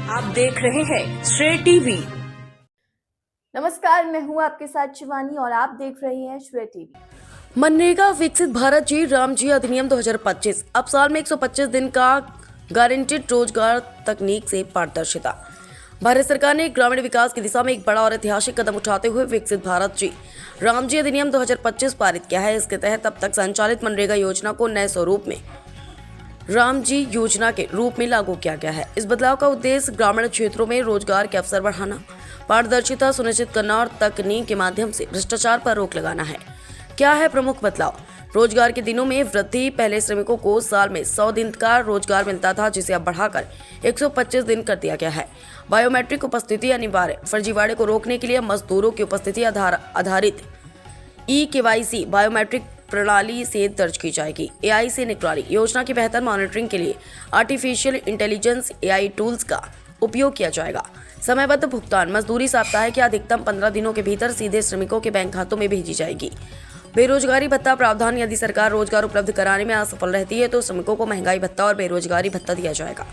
आप देख रहे हैं श्रेय टीवी। नमस्कार, मैं हूं आपके साथ शिवानी और आप देख रहे हैं श्रेय टीवी। मनरेगा विकसित भारत जी राम जी अधिनियम 2025 अब साल में 125 दिन का गारंटेड रोजगार तकनीक से पारदर्शिता। भारत सरकार ने ग्रामीण विकास की दिशा में एक बड़ा और ऐतिहासिक कदम उठाते हुए विकसित भारत जी राम जी अधिनियम 2025 पारित किया है। इसके तहत अब तक संचालित मनरेगा योजना को नए स्वरूप में राम जी योजना के रूप में लागू किया गया है। इस बदलाव का उद्देश्य ग्रामीण क्षेत्रों में रोजगार के अवसर बढ़ाना, पारदर्शिता सुनिश्चित करना और तकनीक के माध्यम से भ्रष्टाचार पर रोक लगाना है। क्या है प्रमुख बदलाव? रोजगार के दिनों में वृद्धि। पहले श्रमिकों को साल में 100 दिन का रोजगार मिलता था, जिसे अब बढ़ाकर 125 दिन कर दिया गया है। बायोमेट्रिक उपस्थिति अनिवार्य। फर्जीवाड़े को रोकने के लिए मजदूरों की उपस्थिति आधारित ई-केवाईसी बायोमेट्रिक प्रणाली से दर्ज की जाएगी। एआई से निगरानी। योजना की बेहतर मॉनिटरिंग के लिए आर्टिफिशियल इंटेलिजेंस एआई टूल्स का उपयोग किया जाएगा। समयबद्ध भुगतान। मजदूरी साप्ताहिक या अधिकतम 15 दिनों के भीतर सीधे श्रमिकों के बैंक खातों में भेजी जाएगी। बेरोजगारी भत्ता प्रावधान। यदि सरकार रोजगार उपलब्ध कराने में असफल रहती है तो श्रमिकों को महंगाई भत्ता और बेरोजगारी भत्ता दिया जाएगा।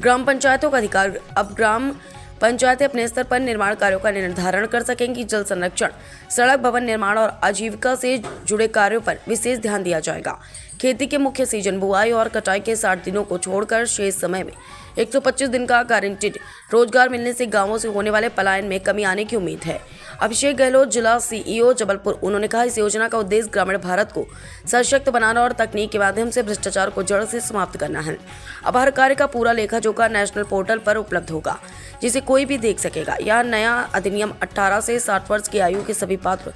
ग्राम पंचायतों का अधिकार। अब ग्राम पंचायतें अपने स्तर पर निर्माण कार्यों का निर्धारण कर सकेंगी। जल संरक्षण, सड़क, भवन निर्माण और आजीविका से जुड़े कार्यों पर विशेष ध्यान दिया जाएगा। खेती के मुख्य सीजन बुआई और कटाई के 60 दिनों को छोड़कर शेष समय में 125 दिन का गारंटीड रोजगार मिलने से गांवों से होने वाले पलायन में कमी आने की उम्मीद है। अभिषेक गहलोत, जिला सीईओ जबलपुर, उन्होंने कहा, इस योजना का उद्देश्य ग्रामीण भारत को सशक्त बनाना और तकनीक के माध्यम से भ्रष्टाचार को जड़ से समाप्त करना है। अब हर कार्य का पूरा लेखा जोखा नेशनल पोर्टल पर उपलब्ध होगा, जिसे कोई भी देख सकेगा। यह नया अधिनियम 18 से 60 वर्ष की आयु के सभी पात्र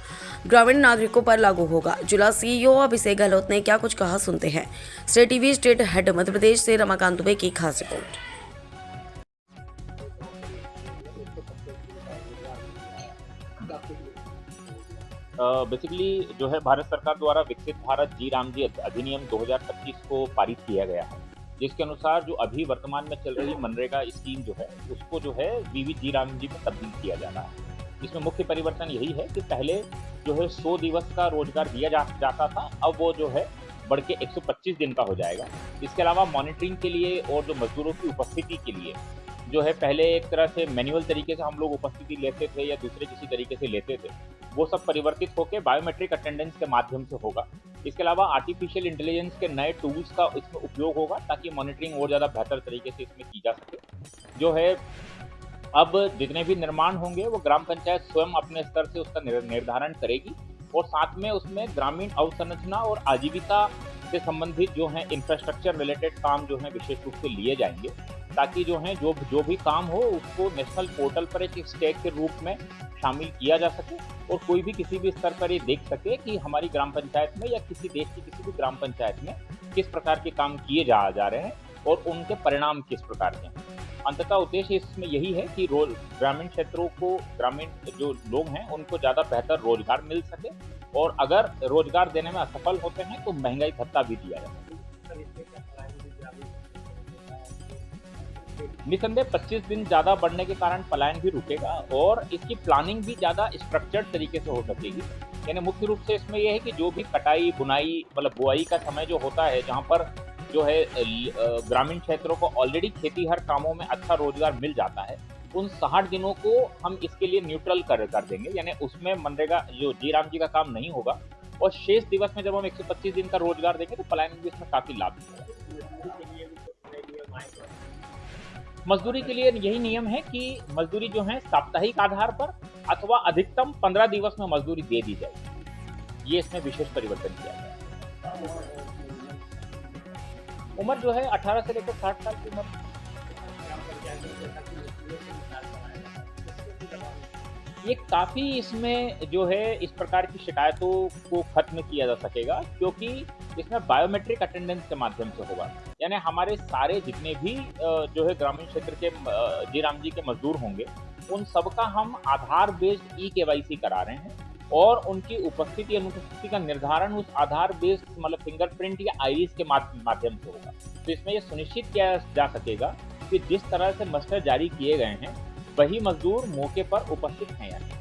ग्रामीण नागरिकों पर लागू होगा। जिला सीईओ अभिषेक गहलोत ने क्या कुछ कहा, सुनते हैं। State TV state head Madhya Pradesh से रमाकांत दुबे की खास रिपोर्ट। बेसिकली जो है भारत सरकार द्वारा विकसित भारत जी राम जी अधिनियम 2025 को पारित किया गया है, जिसके अनुसार जो अभी वर्तमान में चल रही मनरेगा स्कीम जो है उसको जो है वीवी जी राम जी में तब्दील किया जा रहा है। इसमें मुख्य परिवर्तन यही है कि पहले जो है 100 दिवस का रोजगार दिया जाता था, अब वो जो है बढ़ के 125 दिन का हो जाएगा। इसके अलावा मॉनिटरिंग के लिए और जो मजदूरों की उपस्थिति के लिए जो है पहले एक तरह से मैनुअल तरीके से हम लोग उपस्थिति लेते थे या दूसरे किसी तरीके से लेते थे, वो सब परिवर्तित होकर बायोमेट्रिक अटेंडेंस के माध्यम से होगा। इसके अलावा आर्टिफिशियल इंटेलिजेंस के नए टूल्स का इसमें उपयोग होगा ताकि मॉनिटरिंग और ज़्यादा बेहतर तरीके से इसमें की जा सके। जो है अब जितने भी निर्माण होंगे वो ग्राम पंचायत स्वयं अपने स्तर से उसका निर्धारण करेगी और साथ में उसमें ग्रामीण अवसंरचना और आजीविका से संबंधित जो है इंफ्रास्ट्रक्चर रिलेटेड काम जो है विशेष रूप से लिए जाएंगे, ताकि जो है जो भी काम हो उसको नेशनल पोर्टल पर एक स्टेक के रूप में शामिल किया जा सके और कोई भी किसी भी स्तर पर ये देख सके कि हमारी ग्राम पंचायत में या किसी देश की किसी भी ग्राम पंचायत में किस प्रकार के काम किए जा रहे हैं और उनके परिणाम किस प्रकार के हैं। अंततः उद्देश्य इसमें यही है कि ग्रामीण क्षेत्रों को, ग्रामीण जो लोग हैं उनको ज़्यादा बेहतर रोजगार मिल सके और अगर रोजगार देने में असफल होते हैं तो महंगाई भत्ता भी दिया जाए। निसंदेह 25 दिन ज़्यादा बढ़ने के कारण पलायन भी रुकेगा और इसकी प्लानिंग भी ज़्यादा स्ट्रक्चर्ड तरीके से हो सकेगी। यानी मुख्य रूप से इसमें यह है कि जो भी कटाई, बुनाई, मतलब बुआई का समय जो होता है, जहाँ पर जो है ग्रामीण क्षेत्रों को ऑलरेडी खेती हर कामों में अच्छा रोजगार मिल जाता है, उन 60 दिनों को हम इसके लिए न्यूट्रल कर देंगे। यानी उसमें मनरेगा जो जी राम जी का काम नहीं होगा और शेष दिवस में जब हम 125 दिन का रोजगार देंगे तो पलायन भी इसमें काफ़ी लाभ मिलेगा। मजदूरी के लिए यही नियम है कि मजदूरी जो है साप्ताहिक आधार पर अथवा अधिकतम 15 दिवस में मजदूरी दे दी जाएगी। ये इसमें विशेष परिवर्तन किया गया है। उम्र जो है 18 से लेकर 60 साल की उम्र। ये काफ़ी इसमें जो है इस प्रकार की शिकायतों को खत्म किया जा सकेगा, क्योंकि इसमें बायोमेट्रिक अटेंडेंस के माध्यम से होगा। यानी हमारे सारे जितने भी जो है ग्रामीण क्षेत्र के जी राम जी के मजदूर होंगे, उन सबका हम आधार बेस्ड ई-केवाईसी करा रहे हैं और उनकी उपस्थिति अनुपस्थिति का निर्धारण उस आधार बेस्ड मतलब फिंगरप्रिंट या आईरिस के माध्यम से होगा। तो इसमें यह सुनिश्चित किया जा सकेगा कि जिस तरह से मस्टर जारी किए गए हैं वही मजदूर मौके पर उपस्थित हैं या नहीं।